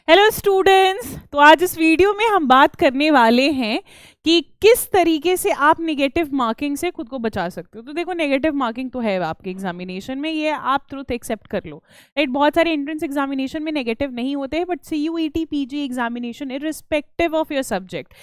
Hello students. तो आज इस वीडियो में हम बात करने वाले हैं कि किस तरीके से आप नेगेटिव मार्किंग से खुद को बचा सकते हो। तो देखो, नेगेटिव मार्किंग तो है आपके एग्जामिनेशन में, ये आप ट्रुथ एक्सेप्ट कर लो, राइट। बहुत सारे एंट्रेंस एग्जामिनेशन में नेगेटिव नहीं होते हैं, but CUET PG examination irrespective of your subject,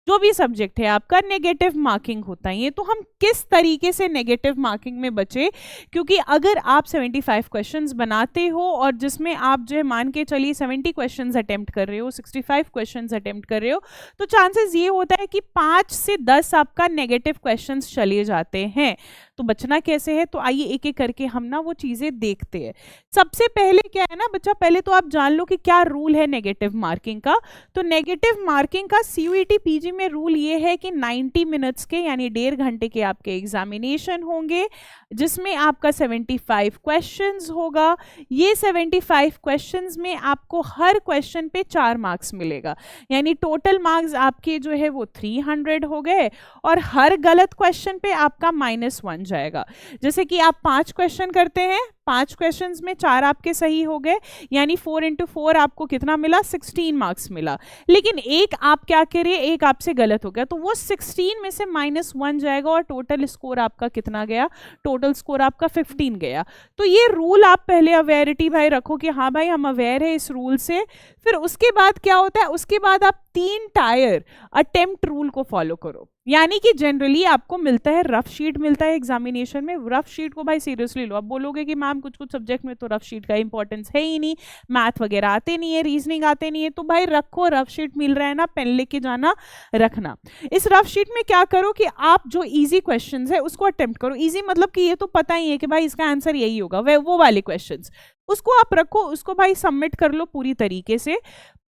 जो भी सब्जेक्ट है आपका, नेगेटिव मार्किंग होता है। तो हम किस तरीके से नेगेटिव मार्किंग में बचे, क्योंकि अगर आप 75 क्वेश्चंस बनाते हो और जिसमें आप जो है मान के चलिए 70 क्वेश्चंस अटेम्प्ट कर रहे हो, 65 क्वेश्चंस अटेम्प्ट कर रहे हो, तो चांसेस ये होता है कि 5 से 10 आपका नेगेटिव क्वेश्चंस चले जाते हैं। तो बचना कैसे है, तो आइए एक एक करके हम ना वो चीजें देखते हैं। सबसे पहले क्या है ना बच्चा, पहले तो आप जान लो कि क्या रूल है नेगेटिव मार्किंग का। तो नेगेटिव मार्किंग का CUET PG में रूल ये है कि 90 मिनट्स के यानी 1.5 घंटे के आपके एग्जामिनेशन होंगे, जिसमें आपका 75 क्वेश्चंस होगा। ये 75 क्वेश्चंस में आपको हर क्वेश्चन पे 4 मार्क्स मिलेगा, यानी टोटल मार्क्स आपके जो है वो 300 हो गए, और हर गलत क्वेश्चन पे आपका -1 जाएगा। जैसे कि आप 5 क्वेश्चन करते हैं, 5 क्वेश्चंस में 4 आपके सही हो गए, यानी 4 × 4 आपको कितना मिला, 16 मार्क्स मिला। लेकिन एक आप क्या करिए, एक आपसे गलत हो गया, तो वो 16 में से -1 जाएगा और टोटल स्कोर आपका कितना गया, टोटल स्कोर आपका 15 गया। तो ये रूल आप पहले अवेयरिटी भाई रखो कि हाँ भाई हम अवेयर है इस रूल से। फिर उसके बाद क्या होता है, उसके बाद आप 3 टायर अटेम्प्ट रूल को फॉलो करो। यानी कि जनरली आपको मिलता है, रफ शीट मिलता है एग्जामिनेशन में। रफ शीट को भाई सीरियसली लो। आप बोलोगे कि मैम कुछ कुछ सब्जेक्ट में तो रफ शीट का इंपॉर्टेंस है ही नहीं, मैथ वगैरह आते नहीं है, रीजनिंग आते नहीं है, तो भाई रखो, रफ शीट मिल रहा है ना, पेन लेके जाना, रखना। इस रफ शीट में क्या करो कि आप जो इजी क्वेश्चंस है उसको अटेम्प्ट करो। इजी मतलब कि ये तो पता ही है कि भाई इसका आंसर यही होगा, वो वाले क्वेश्चंस उसको आप रखो, उसको भाई सबमिट कर लो पूरी तरीके से।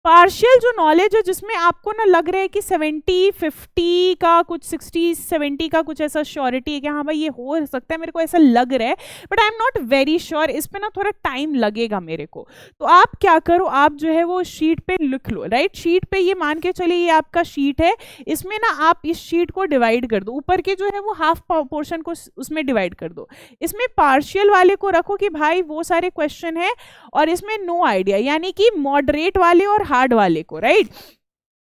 पार्शियल जो नॉलेज है, जिसमें आपको ना लग रहा है कि 70-50 का कुछ, 60-70 का कुछ ऐसा श्योरिटी है कि हाँ भाई ये हो सकता है, मेरे को ऐसा लग रहा है, but I am not very sure, इस पे ना थोड़ा टाइम लगेगा मेरे को। तो आप क्या करो, आप जो है वो शीट पे लिख लो, राइट। शीट पे ये मान के चलिए ये आपका शीट है, इसमें ना आप इस शीट को डिवाइड कर दो, ऊपर के जो है वो हाफ पोर्शन को उसमें डिवाइड कर दो। इसमें पार्शियल वाले को रखो कि भाई वो सारे क्वेश्चन है, और इसमें नो आइडिया, यानी कि मॉडरेट वाले और हार्ड वाले को, राइट।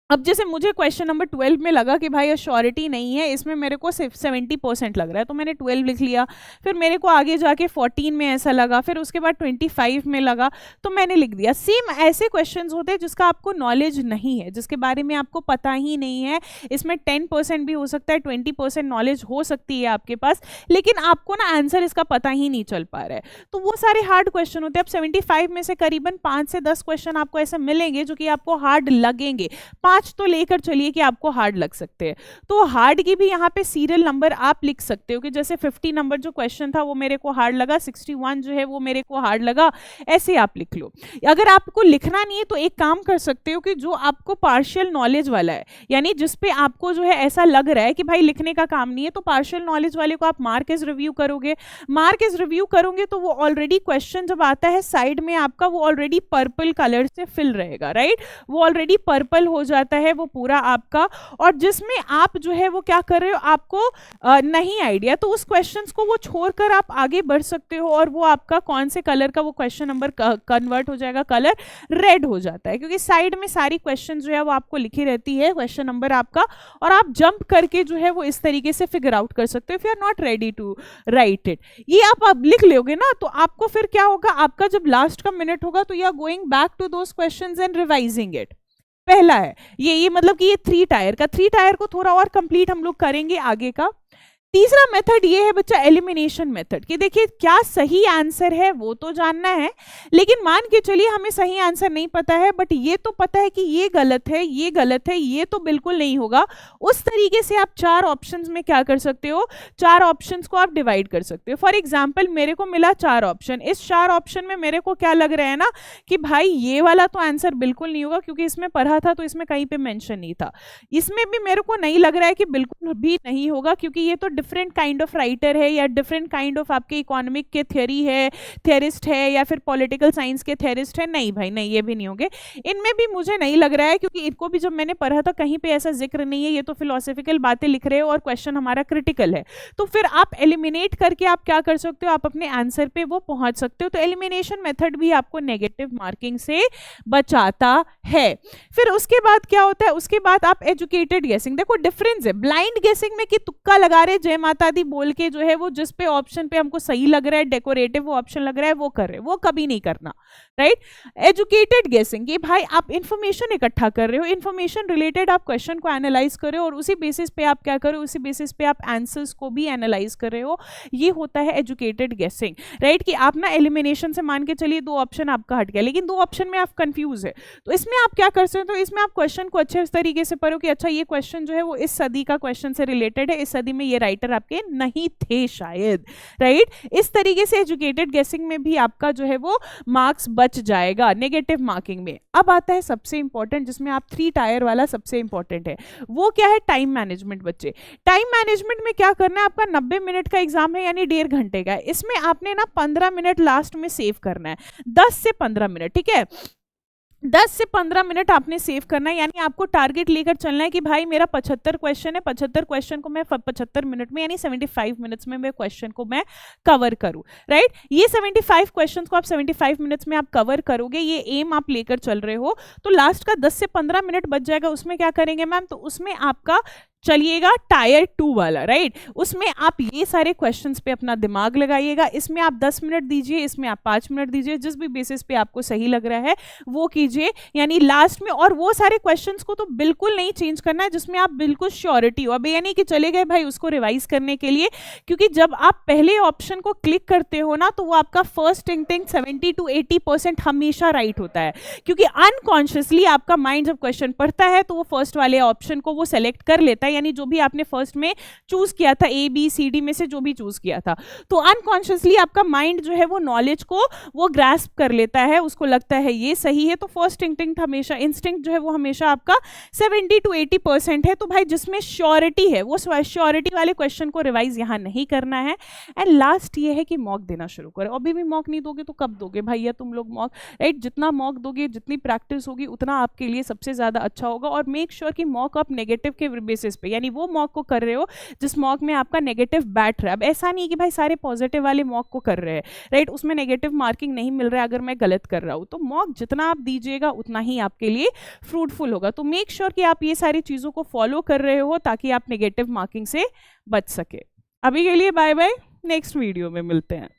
अब जैसे मुझे क्वेश्चन नंबर 12 में लगा कि भाई श्योरिटी नहीं है, इसमें मेरे को सिर्फ 70% लग रहा है, तो मैंने 12 लिख लिया। फिर मेरे को आगे जाके 14 में ऐसा लगा, फिर उसके बाद 25 में लगा, तो मैंने लिख दिया। सेम ऐसे क्वेश्चंस होते हैं जिसका आपको नॉलेज नहीं है, जिसके बारे में आपको पता ही नहीं है। इसमें 10% भी हो सकता है, 20% नॉलेज हो सकती है आपके पास, लेकिन आपको ना आंसर इसका पता ही नहीं चल पा रहा है, तो वो सारे हार्ड क्वेश्चन होते हैं। अब 75 में से करीबन 5 से 10 क्वेश्चन आपको ऐसे मिलेंगे जो कि आपको हार्ड लगेंगे, 5 तो लेकर चलिए कि आपको हार्ड लग सकते हैं। तो हार्ड की भी यहाँ पे सीरियल नंबर आप लिख सकते हो कि जैसे 50 नंबर जो क्वेश्चन था वो मेरे को हार्ड लगा, 61 जो है वो मेरे को हार्ड लगा, ऐसे आप लिख लो। अगर आपको लिखना नहीं है तो एक काम कर सकते हो कि जो आपको पार्शियल नॉलेज वाला है, यानी जिसपे आपको जो है ऐसा लग रहा है कि भाई लिखने का काम नहीं है, तो पार्शियल नॉलेज वाले को आप मार्क एज रिव्यू करोगे। मार्क एज रिव्यू करोगे तो वो ऑलरेडी क्वेश्चन जब आता है साइड में आपका, वो ऑलरेडी पर्पल कलर से फिल रहेगा, राइट। वो ऑलरेडी पर्पल हो जाता है वो पूरा आपका, और जिसमें आप जो है वो क्या कर रहे हो, आपको नहीं आइडिया, तो उस क्वेश्चंस को वो छोड़कर आप आगे बढ़ सकते हो, और वो आपका कौन से कलर का वो क्वेश्चन नंबर कन्वर्ट हो जाएगा, कलर रेड हो जाता है, क्योंकि साइड में सारी क्वेश्चन जो है वो आपको लिखी रहती है क्वेश्चन नंबर आपका, और आप जंप करके जो है वो इस तरीके से फिगर आउट कर सकते हो। If you are not ready to write it, ये आप अब लिख लोगे ना, तो आपको फिर क्या होगा, आपका जब लास्ट का मिनट होगा तो you are going back to those questions and revising it. पहला है ये मतलब कि ये 3 टायर का, 3 टायर को थोड़ा और कंप्लीट हम लोग करेंगे आगे का। तीसरा मेथड ये है बच्चा एलिमिनेशन मेथड, कि देखिए क्या सही आंसर है वो तो जानना है, लेकिन मान के चलिए हमें सही आंसर नहीं पता है, बट ये तो पता है कि ये गलत है, ये गलत है, ये तो बिल्कुल नहीं होगा। उस तरीके से आप 4 ऑप्शंस में क्या कर सकते हो, 4 ऑप्शंस को आप डिवाइड कर सकते हो। फॉर एग्जाम्पल मेरे को मिला 4 ऑप्शन, इस 4 ऑप्शन में मेरे को क्या लग रहा है ना कि भाई ये वाला तो आंसर बिल्कुल नहीं होगा, क्योंकि इसमें पढ़ा था तो इसमें कहीं पे मेंशन नहीं था। इसमें भी मेरे को नहीं लग रहा है कि बिल्कुल भी नहीं होगा, क्योंकि ये तो डिफरेंट काइंड ऑफ राइटर है या डिफरेंट काइंड ऑफ आपके इकोनॉमिक के थियरी है, थियरिस्ट है या फिर पॉलिटिकल साइंस के थियरिस्ट है, नहीं भाई नहीं, ये भी नहीं होंगे। इनमें भी मुझे नहीं लग रहा है, क्योंकि इनको भी जब मैंने पढ़ा था कहीं पे ऐसा जिक्र नहीं है, ये तो फिलोसॉफिकल बातें लिख रहे हो और क्वेश्चन हमारा क्रिटिकल है। तो फिर आप एलिमिनेट करके आप क्या कर सकते हो, आप अपने आंसर पे वो पहुंच सकते हो। तो एलिमिनेशन मेथड भी आपको नेगेटिव मार्किंग से बचाता है। फिर उसके बाद क्या होता है, उसके बाद आप एजुकेटेड गेसिंग, देखो डिफरेंस है ब्लाइंड गेसिंग में कि तुक्का लगा रहे जय माता दी बोल के जो है वो जिस पे ऑप्शन पे हमको सही लग रहा है, डेकोरेटिव वो ऑप्शन लग रहा है वो कर रहे, वो कभी नहीं करना, राइट। एजुकेटेड गेसिंग ये भाई आप इंफॉर्मेशन इकट्ठा कर रहे हो, इंफॉर्मेशन रिलेटेड आप क्वेश्चन को एनालाइज कर रहे हो और उसी बेसिस पे आप क्या करो, उसी बेसिस पे आप आंसर्स को भी एनालाइज कर रहे हो, ये होता है एजुकेटेड गेसिंग, राइट। कि आप ना एलिमिनेशन से मान के चलिए 2 ऑप्शन आपका हट गया, लेकिन 2 ऑप्शन में आप कंफ्यूज है, तो इसमें आप क्या कर सकते हो, तो इसमें आप क्वेश्चन को अच्छे तरीके से पढ़ो कि अच्छा ये क्वेश्चन जो है वो इस सदी का क्वेश्चन से रिलेटेड है, इस सदी में ये राइटर आपके नहीं थे शायद, राइट। इस तरीके से एजुकेटेड गेसिंग में भी आपका जो है वो मार्क्स बच जाएगा नेगेटिव मार्किंग में। अब आता है सबसे इंपॉर्टेंट, जिसमें आप 3 टायर वाला सबसे इंपॉर्टेंट है, वो क्या है, टाइम मैनेजमेंट। बच्चे टाइम मैनेजमेंट में क्या करना है, आपका 90 मिनट का एग्जाम है यानी 1.5 घंटे का है, इसमें आपने ना 15 मिनट लास्ट में सेव करना है, 10 से 15 मिनट, ठीक है, 10 से 15 मिनट आपने सेव करना है, यानी आपको टारगेट लेकर चलना है कि भाई मेरा 75 क्वेश्चन है, 75 क्वेश्चन को मैं 75 मिनट में यानी 75 मिनट्स में मैं क्वेश्चन को मैं कवर करूं, राइट। ये 75 क्वेश्चंस को आप 75 मिनट्स में आप कवर करोगे, ये एम आप लेकर चल रहे हो, तो लास्ट का 10 से 15 मिनट बच जाएगा। उसमें क्या करेंगे मैम, तो उसमें आपका चलिएगा टायर 2 वाला, राइट। उसमें आप ये सारे क्वेश्चंस पे अपना दिमाग लगाइएगा, इसमें आप 10 मिनट दीजिए, इसमें आप 5 मिनट दीजिए, जिस भी बेसिस पे आपको सही लग रहा है वो कीजिए, यानी लास्ट में। और वो सारे क्वेश्चंस को तो बिल्कुल नहीं चेंज करना है जिसमें आप बिल्कुल श्योरिटी हो, अब ये नहीं कि चले गए भाई उसको रिवाइज करने के लिए, क्योंकि जब आप पहले ऑप्शन को क्लिक करते हो ना, तो वो आपका फर्स्ट थिंकिंग 70 to 80% हमेशा राइट होता है, क्योंकि अनकॉन्शियसली आपका माइंड जब क्वेश्चन पढ़ता है तो वो फर्स्ट वाले ऑप्शन को वो सेलेक्ट कर लेता है, यानी जो भी आपने फर्स्ट में चूज किया था, ए बी सी डी में से जो भी चूज किया था, तो अनकॉन्शियसली आपका माइंड जो है वो नॉलेज को वो ग्रास्प कर लेता है, उसको लगता है ये सही है, तो फर्स्ट इंस्टिंक्ट हमेशा इंस्टिंक्ट जो है वो हमेशा आपका 70 to 80% है। तो भाई जिसमें श्योरिटी है वो श्योरिटी वाले क्वेश्चन को रिवाइज यहाँ नहीं करना है। एंड लास्ट ये है कि मॉक देना शुरू करो। अभी भी मॉक नहीं दोगे तो कब दोगे भैया तुम लोग मॉक, राइट। जितना मॉक दोगे, जितनी प्रैक्टिस होगी, उतना आपके लिए सबसे ज्यादा अच्छा होगा। और मेक श्योर कि मॉक आप नेगेटिव के बेसिस पे, यानी वो मॉक को कर रहे हो जिस मॉक में आपका नेगेटिव बैठ रहा है। अब ऐसा नहीं कि भाई सारे पॉजिटिव वाले मॉक को कर रहे हैं, राइट, उसमें नेगेटिव मार्किंग नहीं मिल रहा है अगर मैं गलत कर रहा हूं। तो मॉक जितना आप दीजिएगा उतना ही आपके लिए फ्रूटफुल होगा। तो मेक श्योर कि आप ये सारी चीजों को फॉलो कर रहे हो ताकि आप नेगेटिव मार्किंग से बच सके। अभी के लिए बाय बाय, नेक्स्ट वीडियो में मिलते हैं।